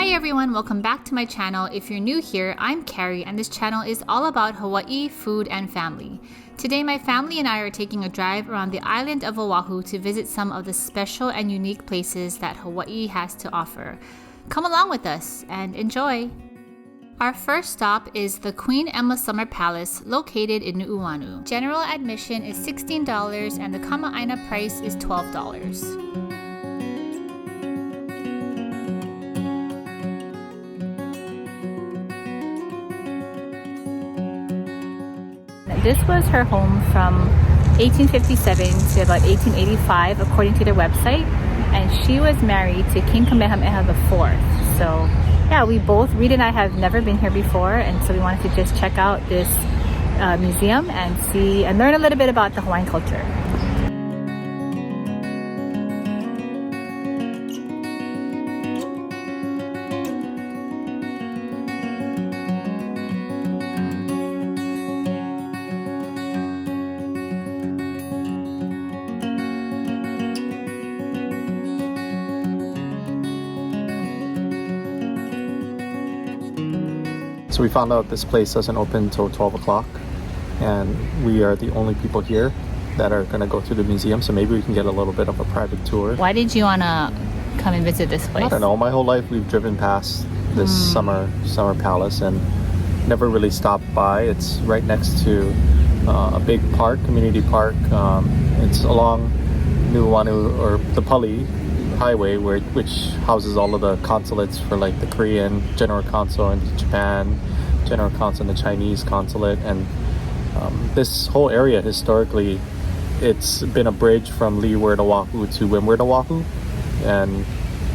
Hi everyone, welcome back to my channel. If you're new here, I'm Carrie and this channel is all about Hawaii, food, and family. Today my family and I are taking a drive around the island of Oahu to visit some of the special and unique places that Hawaii has to offer. Come along with us and enjoy! Our first stop is the Queen Emma Summer Palace located in Nu'uanu. General admission is $16 and the kama'aina price is $12. This was her home from 1857 to about 1885 according to their website, and she was married to King Kamehameha IV. So yeah, Reid and I have never been here before, and so we wanted to just check out this museum and see and learn a little bit about the Hawaiian culture. So we found out this place doesn't open until 12 o'clock, and we are the only people here that are going to go through the museum, so maybe we can get a little bit of a private tour. Why did you want to come and visit this place? I don't know. My whole life we've driven past this summer palace and never really stopped by. It's right next to a big park, community park. It's along Nu'uanu, or the Pali highway, which houses all of the consulates for like the Korean General Consul in Japan, General Consul in the Chinese consulate, and this whole area historically it's been a bridge from Leeward Oahu to Windward Oahu. And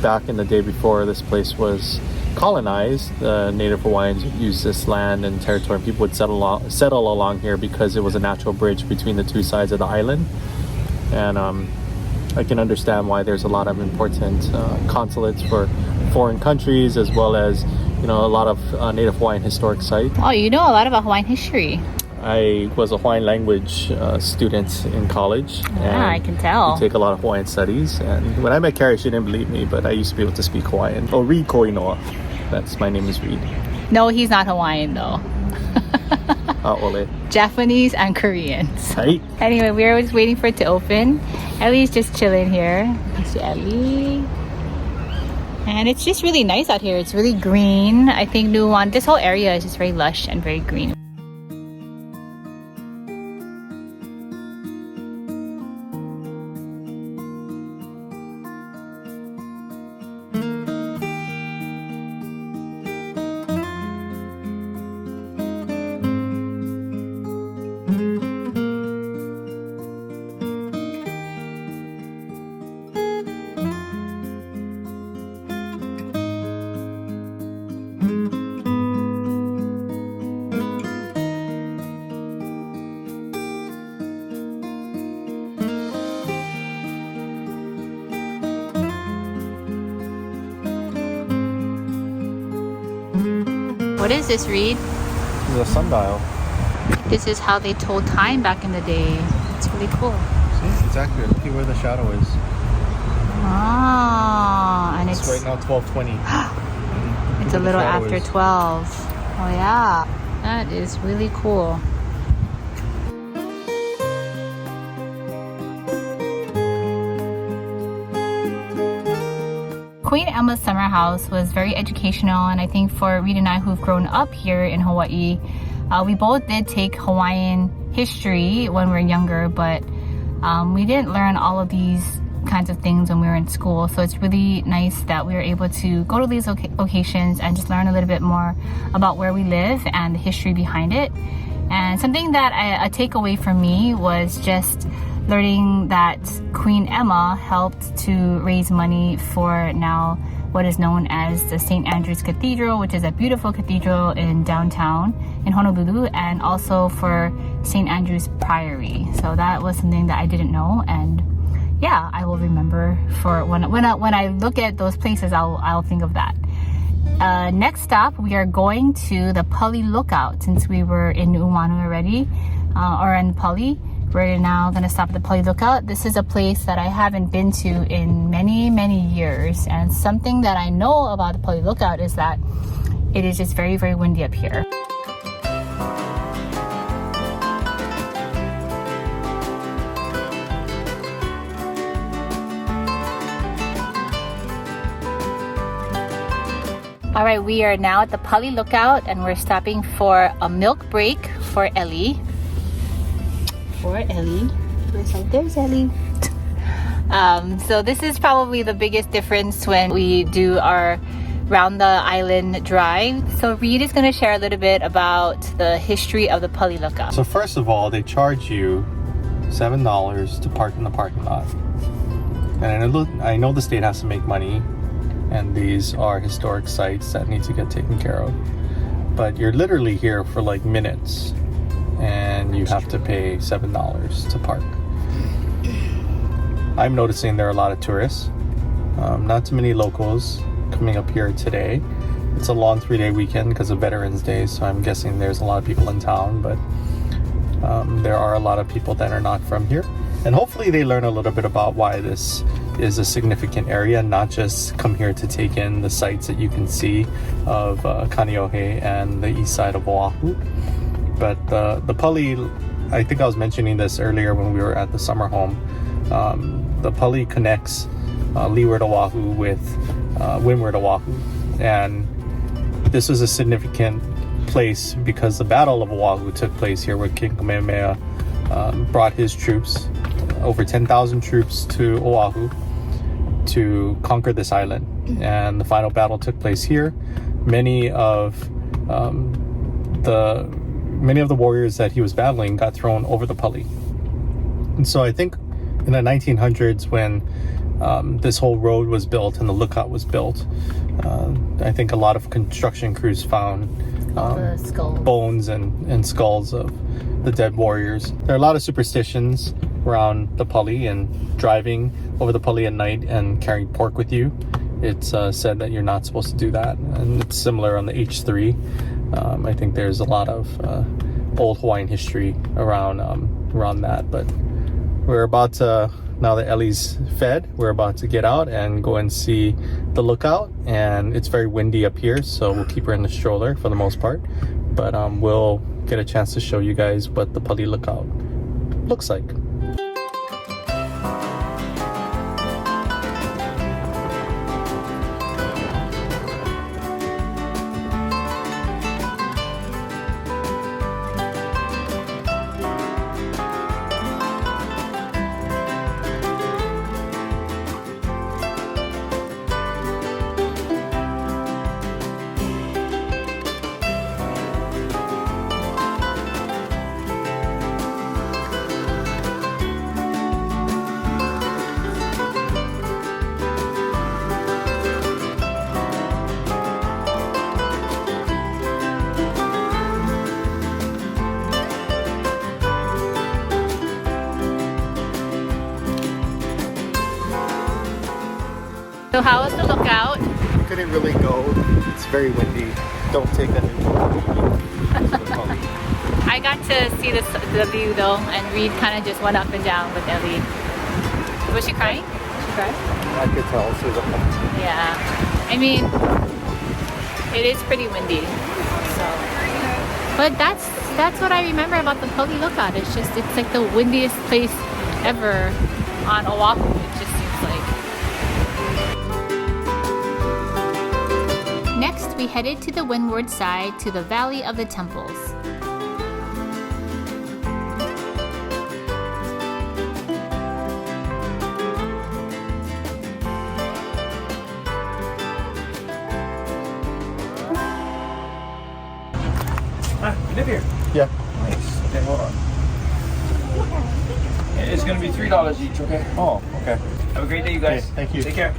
back in the day before this place was colonized, the native Hawaiians would use this land and territory, and people would settle along here because it was a natural bridge between the two sides of the island. And I can understand why there's a lot of important consulates for foreign countries, as well as, you know, a lot of Native Hawaiian historic sites. Oh, you know a lot about Hawaiian history. I was a Hawaiian language student in college. Yeah, I can tell. I take a lot of Hawaiian studies, and when I met Carrie, she didn't believe me, but I used to be able to speak Hawaiian. Oh, Reid Koinoa. That's my name is Reid. No, he's not Hawaiian though. Ole. Japanese and Korean. So. Right. Anyway, we were just waiting for it to open. Ellie's just chilling here. That's Ellie. And it's just really nice out here. It's really green. I think Nu'uanu, this whole area is just very lush and very green. What is this, Reid? This is a sundial. This is how they told time back in the day. It's really cool. See, it's accurate. Look at where the shadow is. Ah, and It's right now 12:20. It's a little after 12. Oh yeah, that is really cool. Queen Emma's summer house was very educational, and I think for Reid and I, who've grown up here in Hawaii, we both did take Hawaiian history when we were younger, but we didn't learn all of these kinds of things when we were in school. So it's really nice that we were able to go to these locations and just learn a little bit more about where we live and the history behind it. And something that a takeaway for me was just learning that Queen Emma helped to raise money for now what is known as the St. Andrew's Cathedral, which is a beautiful cathedral in downtown in Honolulu, and also for St. Andrew's Priory. So that was something that I didn't know, and yeah, I will remember for when I look at those places, I'll think of that. Next stop, we are going to the Pali Lookout, since we were in Nu'uanu already, or in Pali. We're now gonna stop at the Pali Lookout. This is a place that I haven't been to in many, many years. And something that I know about the Pali Lookout is that it is just very, very windy up here. All right, we are now at the Pali Lookout and we're stopping for a milk break for Ellie. There's Ellie. So this is probably the biggest difference when we do our round the island drive. So Reid is going to share a little bit about the history of the Pali Lookout. So first of all, they charge you $7 to park in the parking lot. And I know the state has to make money, and these are historic sites that need to get taken care of. But you're literally here for like minutes, and you have to pay $7 to park. I'm noticing there are a lot of tourists, not too many locals coming up here today. It's a long 3-day weekend because of Veterans Day, so I'm guessing there's a lot of people in town, but there are a lot of people that are not from here. And hopefully they learn a little bit about why this is a significant area, not just come here to take in the sights that you can see of Kaneohe and the east side of Oahu. But the Pali, I think I was mentioning this earlier when we were at the summer home, the Pali connects leeward Oahu with windward Oahu. And this was a significant place because the Battle of Oahu took place here, where King Kamehameha brought his troops, over 10,000 troops, to Oahu to conquer this island. And the final battle took place here. Many of the warriors that he was battling got thrown over the Pali. And so I think in the 1900s, when this whole road was built and the lookout was built, I think a lot of construction crews found bones and skulls of the dead warriors. There are a lot of superstitions around the Pali, and driving over the Pali at night and carrying pork with you. It's said that you're not supposed to do that, and it's similar on the H3. I think there's a lot of old Hawaiian history around that. But we're about to, now that Ellie's fed, we're about to get out and go and see the lookout. And it's very windy up here, so we'll keep her in the stroller for the most part. But we'll get a chance to show you guys what the Pali Lookout looks like. So how was the lookout? Couldn't really go. It's very windy. Don't take a new I got to see the view though, and Reid kind of just went up and down with Ellie. Was she crying? She cried? I could tell. She was a Yeah. I mean, it is pretty windy. So, but that's what I remember about the Pali Lookout. It's like the windiest place ever on Oahu. It just seems like. Next, we headed to the windward side to the Valley of the Temples. You live here? Yeah. Nice. Okay, hold on. It's gonna be $3 each, okay? Oh, okay. Have a great day, you guys. Okay, thank you. Take care.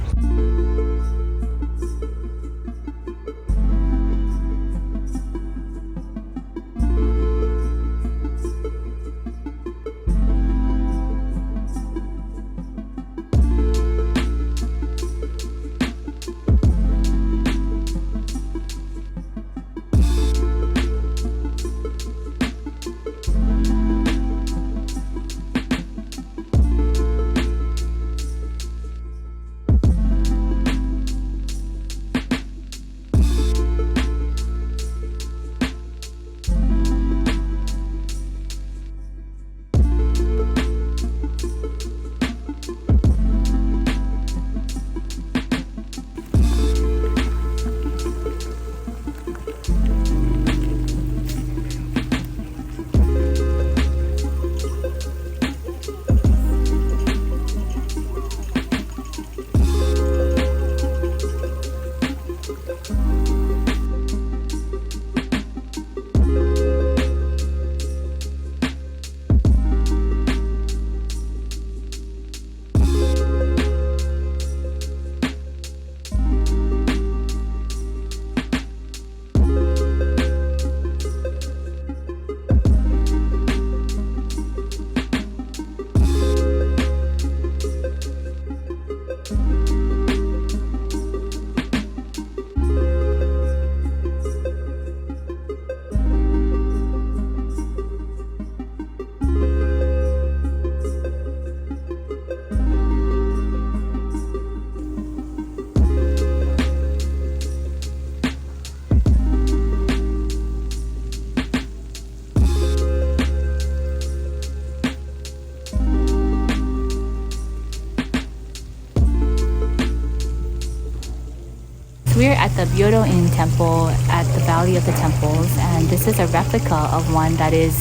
we're at the Byodo-in Temple at the Valley of the Temples, and this is a replica of one that is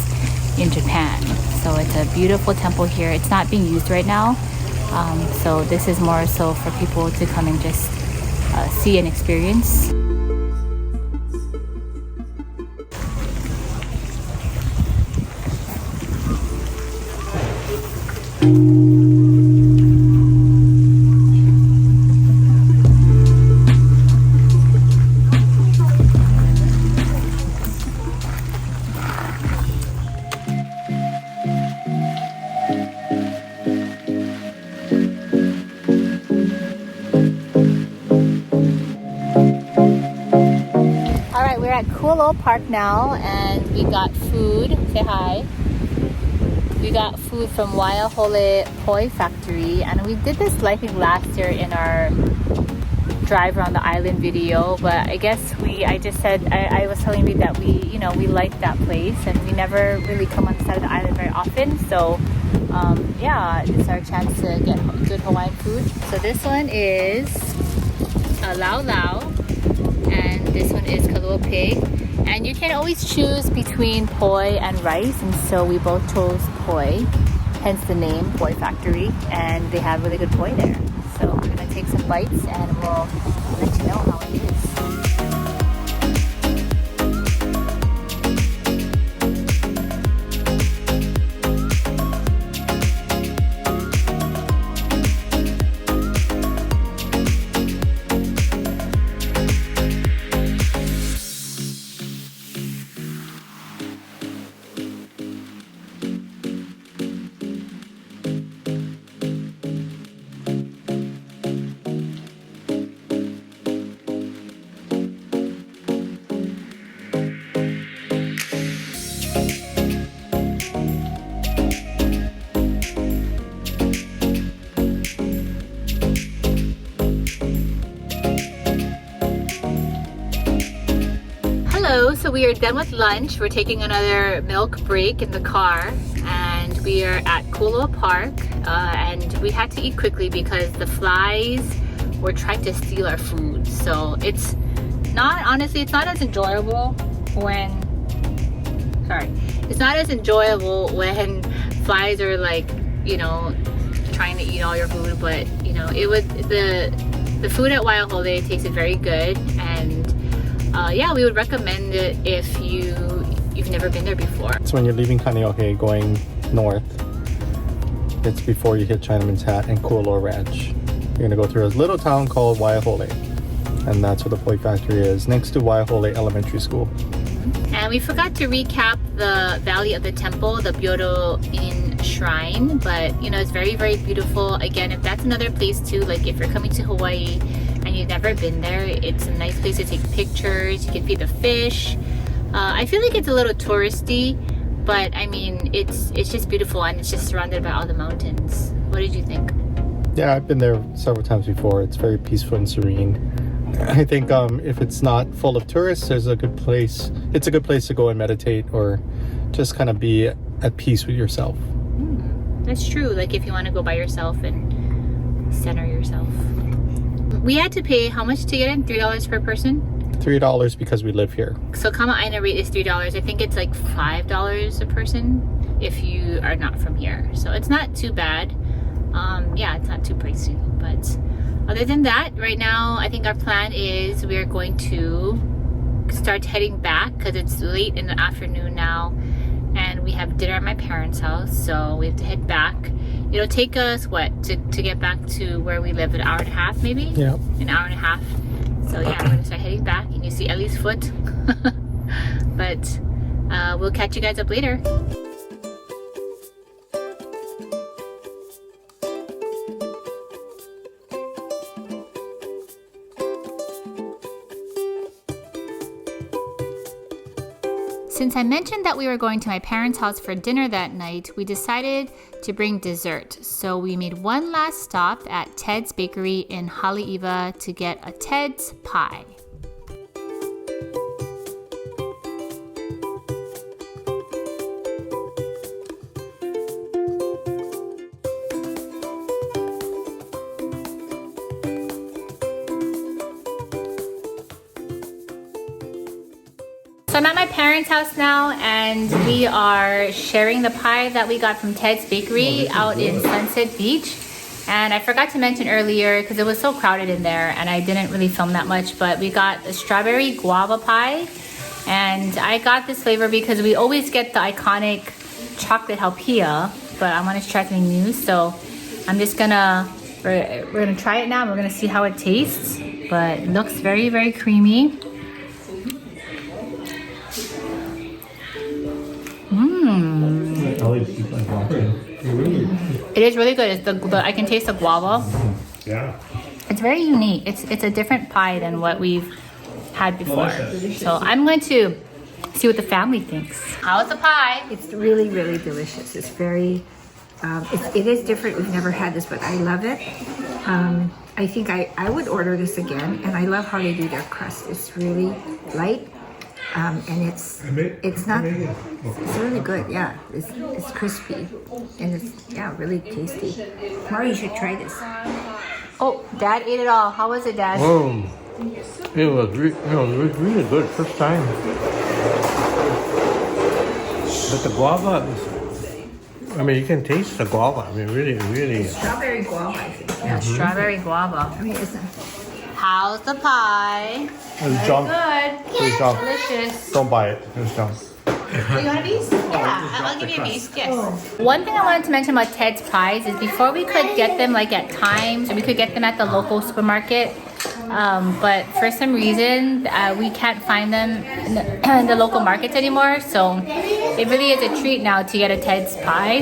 in Japan. So it's a beautiful temple here. It's not being used right now, so this is more so for people to come and just see and experience. We're at Kulo Park now, and we got food. Say hi. We got food from Waiahole Poi Factory, and we did this I think last year in our drive around the island video. But I guess I just said I was telling Reid that we like that place, and we never really come on the side of the island very often. So yeah, it's our chance to get good Hawaiian food. So this one is a lau lau, and this one is kalua pig, and you can always choose between poi and rice, and so we both chose poi, hence the name Poi Factory, and they have really good poi there. So we're gonna take some bites and we'll let you know how it is. So we are done with lunch. We're taking another milk break in the car, and we are at Kulo Park, and we had to eat quickly because the flies were trying to steal our food. So it's not as enjoyable when flies are trying to eat all your food, but the food at Waiahole tasted very good, and yeah, we would recommend it if you've never been there before. So when you're leaving Kaneohe going north, it's before you hit Chinaman's Hat and Kualoa Ranch. You're gonna go through a little town called Waiahole, and that's where the Poi Factory is, next to Waiahole Elementary School. And we forgot to recap the Valley of the Temple, the Byodo-in Shrine, but it's very, very beautiful. Again, if that's another place too, like if you're coming to Hawaii and you've never been there, it's a nice place to take pictures. You can feed the fish. I feel like it's a little touristy, but I mean, it's just beautiful, and it's just surrounded by all the mountains. What did you think? Yeah, I've been there several times before. It's very peaceful and serene. I think if it's not full of tourists, it's a good place to go and meditate, or just kind of be at peace with yourself. That's true. Like if you want to go by yourself and center yourself. We had to pay how much to get in? $3 per person? $3 because we live here. So Kama Aina rate is $3. I think it's like $5 a person if you are not from here. So it's not too bad. Yeah, it's not too pricey. But other than that, right now, I think our plan is we're going to start heading back because it's late in the afternoon now, and we have dinner at my parents' house, so we have to head back. It'll take us, to get back to where we live, an hour and a half maybe? Yeah. An hour and a half. So yeah, we're gonna start heading back, and you see Ellie's foot. But we'll catch you guys up later. Since I mentioned that we were going to my parents' house for dinner that night, we decided to bring dessert. So we made one last stop at Ted's Bakery in Haleiwa to get a Ted's pie. So I'm at my parents' house now, and we are sharing the pie that we got from Ted's Bakery out in Sunset Beach. And I forgot to mention earlier, because it was so crowded in there and I didn't really film that much, but we got a strawberry guava pie. And I got this flavor because we always get the iconic chocolate halpia, but I wanted to try something new. So I'm just gonna, we're gonna try it now. We're gonna see how it tastes, but it looks very, very creamy. It is really good. It's I can taste the guava. Yeah. It's very unique. It's a different pie than what we've had before. So I'm going to see what the family thinks. How's the pie? It's really, really delicious. It's very, it is different. We've never had this, but I love it. I think I would order this again, and I love how they do their crust. It's really light, and it's not, it's really good. Yeah, it's crispy, and it's really tasty. Mara, you should try this. Oh, Dad ate it all. How was it, Dad? It was really good first time. But the guava is, I mean, you can taste the guava. I mean, really. Strawberry guava, I think. Yeah, strawberry guava. I mean, it's a, How's the pie? John, Good. John, Delicious. don't buy it. It's John. You want a piece? Yeah, I'll give you a piece. Yes. One thing I wanted to mention about Ted's pies is before we could get them like at Times, or we could get them at the local supermarket. But for some reason, we can't find them in the local markets anymore. So it really is a treat now to get a Ted's pie.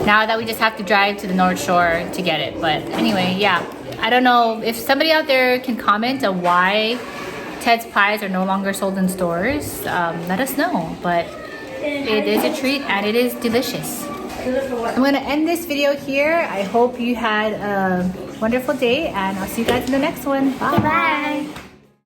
Now that we just have to drive to the North Shore to get it. But anyway, yeah. I don't know if somebody out there can comment on why Ted's pies are no longer sold in stores. Let us know. But it is a treat and it is delicious. I'm going to end this video here. I hope you had a wonderful day, and I'll see you guys in the next one. Bye. Bye.